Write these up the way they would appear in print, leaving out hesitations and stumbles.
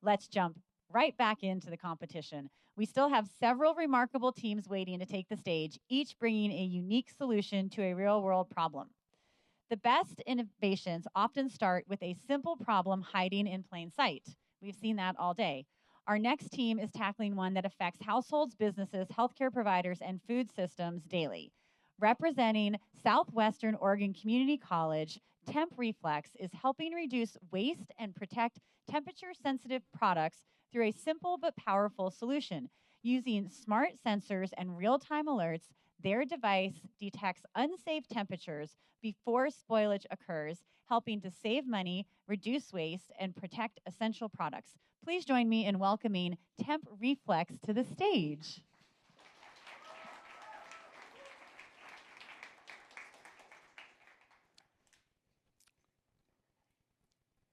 Let's jump right back into the competition. We still have several remarkable teams waiting to take the stage, each bringing a unique solution to a real world problem. The best innovations often start with a simple problem hiding in plain sight. We've seen that all day. Our next team is tackling one that affects households, businesses, healthcare providers, and food systems daily. Representing Southwestern Oregon Community College, TempREFLEX is helping reduce waste and protect temperature sensitive products through a simple but powerful solution. Using smart sensors and real time alerts, their device detects unsafe temperatures before spoilage occurs, helping to save money, reduce waste, and protect essential products. Please join me in welcoming TempREFLEX to the stage.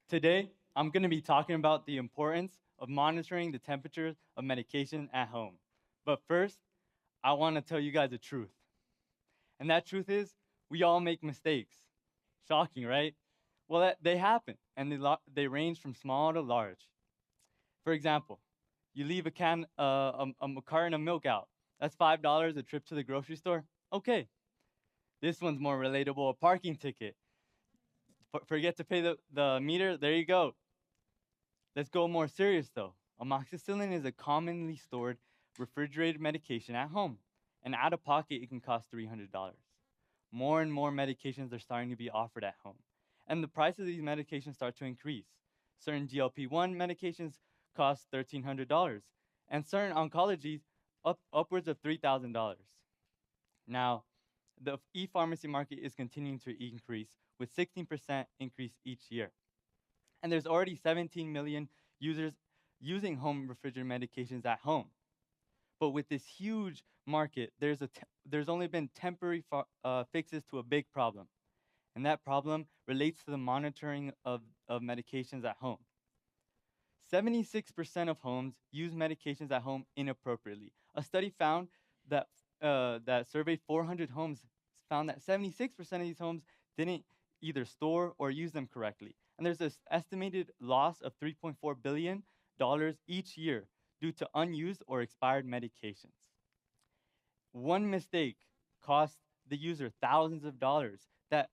Today, I'm going to be talking about the importance of monitoring the temperature of medication at home. But first, I want to tell you guys the truth. And that truth is, we all make mistakes. Shocking, right? Well, they happen, and they range from small to large. For example, you leave a carton of milk out. That's $5 a trip to the grocery store. Okay. This one's more relatable, a parking ticket. Forget to pay the meter, there you go. Let's go more serious though. Amoxicillin is a commonly stored refrigerated medication at home, and out of pocket it can cost $300. More and more medications are starting to be offered at home, and the price of these medications start to increase. Certain GLP-1 medications cost $1,300, and certain oncologies upwards of $3,000. Now, the e-pharmacy market is continuing to increase with 16% increase each year. And there's already 17 million users using home refrigerated medications at home. But with this huge market, there's only been temporary fixes to a big problem. And that problem relates to the monitoring of medications at home. 76% of homes use medications at home inappropriately. A study found that surveyed 400 homes found that 76% of these homes didn't either store or use them correctly. And there's this estimated loss of $3.4 billion each year due to unused or expired medications. One mistake costs the user thousands of dollars. That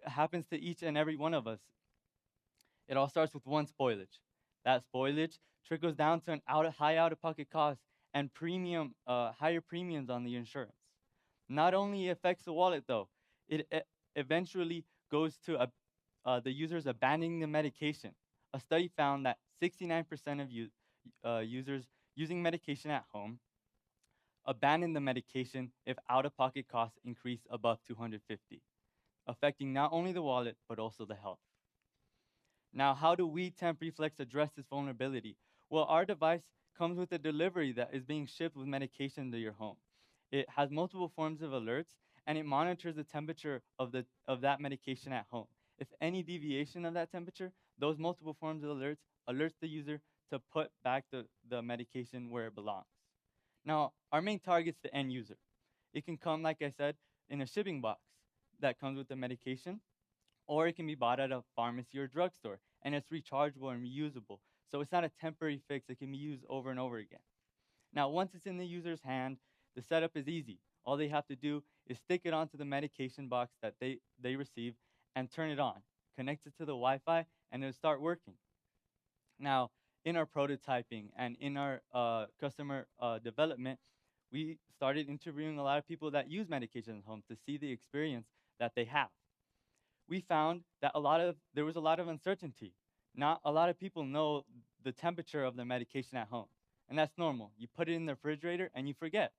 happens to each and every one of us. It all starts with one spoilage. That spoilage trickles down to high out-of-pocket cost and higher premiums on the insurance. Not only affects the wallet, though, it eventually goes to the users abandoning the medication. A study found that 69% of users using medication at home abandon the medication if out-of-pocket costs increase above $250, affecting not only the wallet, but also the health. Now, how do we, TempREFLEX, address this vulnerability? Well, our device comes with a delivery that is being shipped with medication to your home. It has multiple forms of alerts, and it monitors the temperature of that medication at home. If any deviation of that temperature, those multiple forms of alerts the user to put back the medication where it belongs. Now, our main target is the end user. It can come, like I said, in a shipping box that comes with the medication, or it can be bought at a pharmacy or drugstore, and it's rechargeable and reusable. So it's not a temporary fix. It can be used over and over again. Now, once it's in the user's hand, the setup is easy. All they have to do is stick it onto the medication box that they receive and turn it on. Connect it to the Wi-Fi, and it'll start working. Now, in our prototyping and in our customer development, we started interviewing a lot of people that use medication at home to see the experience that they have. We found that there was a lot of uncertainty. Not a lot of people know the temperature of their medication at home, and that's normal. You put it in the refrigerator and you forget.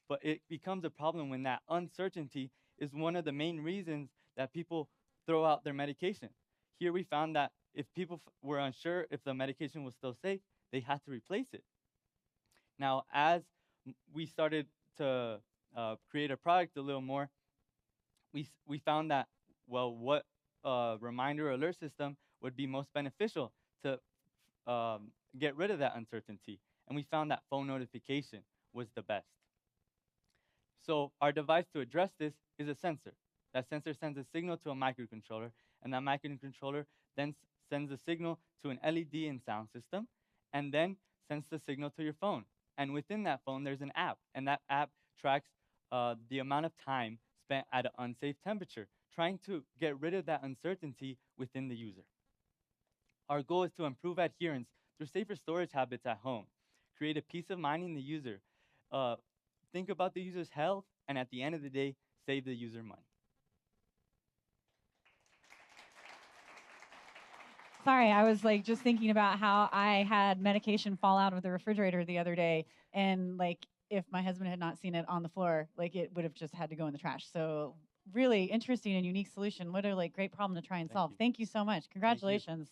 But it becomes a problem when that uncertainty is one of the main reasons that people throw out their medication. Here we found that if people were unsure if the medication was still safe, they had to replace it. Now, as we started to create a product a little more, we found that, well, what reminder alert system would be most beneficial to get rid of that uncertainty. And we found that phone notification was the best. So our device to address this is a sensor. That sensor sends a signal to a microcontroller, and that microcontroller then sends the signal to an LED and sound system, and then sends the signal to your phone. And within that phone, there's an app, and that app tracks the amount of time spent at an unsafe temperature, trying to get rid of that uncertainty within the user. Our goal is to improve adherence through safer storage habits at home, create a peace of mind in the user, uh, think about the user's health, and at the end of the day, save the user money. Sorry, I was like just thinking about how I had medication fall out of the refrigerator the other day, and like if my husband had not seen it on the floor, like it would have just had to go in the trash. So really interesting and unique solution. What a like great problem to try and Thank solve. you. Thank you so much. Thank you. Congratulations.